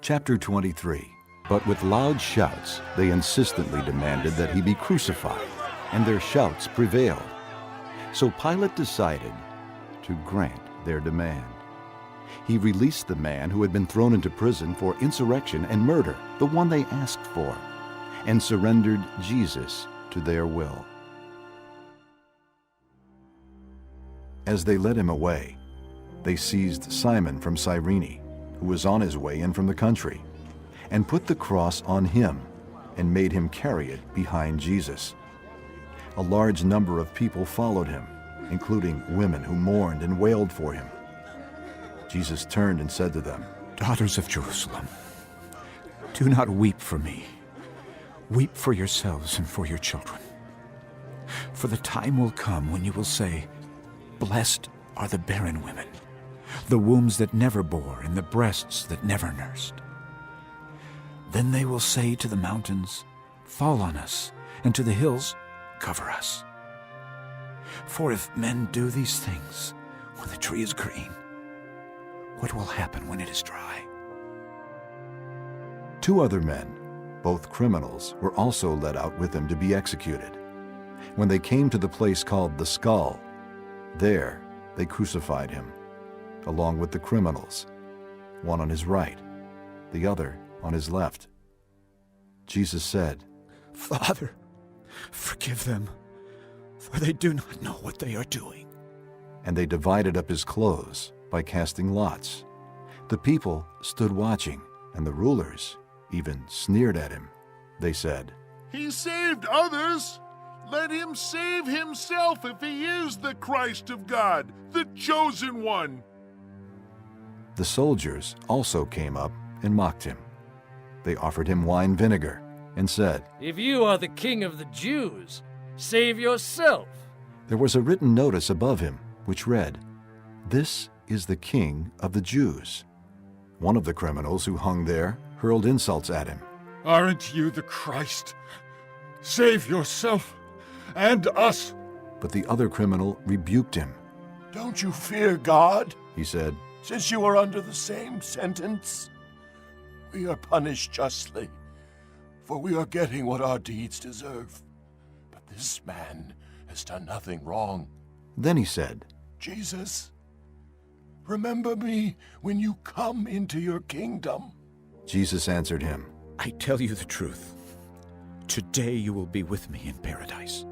Chapter 23. But with loud shouts they insistently demanded that he be crucified, and their shouts prevailed. So Pilate decided to grant their demand. He released the man who had been thrown into prison for insurrection and murder, the one they asked for, and surrendered Jesus to their will. As they led him away, they seized Simon from Cyrene, who was on his way in from the country, and put the cross on him and made him carry it behind Jesus. A large number of people followed him, including women who mourned and wailed for him. Jesus turned and said to them, "Daughters of Jerusalem, do not weep for me. Weep for yourselves and for your children. For the time will come when you will say, 'Blessed are the barren women, the wombs that never bore and the breasts that never nursed.' Then they will say to the mountains, 'Fall on us,' and to the hills, 'Cover us.' For if men do these things when the tree is green, what will happen when it is dry?" 2 other men, both criminals, were also led out with him to be executed. When they came to the place called the Skull, there they crucified him, along with the criminals, one on his right, the other on his left. Jesus said, "Father, forgive them, for they do not know what they are doing." And they divided up his clothes by casting lots. The people stood watching, and the rulers even sneered at him. They said, "He saved others. Let him save himself if he is the Christ of God, the chosen one." The soldiers also came up and mocked him. They offered him wine vinegar and said, "If you are the king of the Jews, save yourself." There was a written notice above him which read, "This is the King of the Jews." One of the criminals who hung there hurled insults at him. "Aren't you the Christ? Save yourself and us." But the other criminal rebuked him. "Don't you fear God?" He said, "Since you are under the same sentence, we are punished justly, for we are getting what our deeds deserve. But this man has done nothing wrong." Then he said, "Jesus, remember me when you come into your kingdom." Jesus answered him, "I tell you the truth. Today you will be with me in paradise."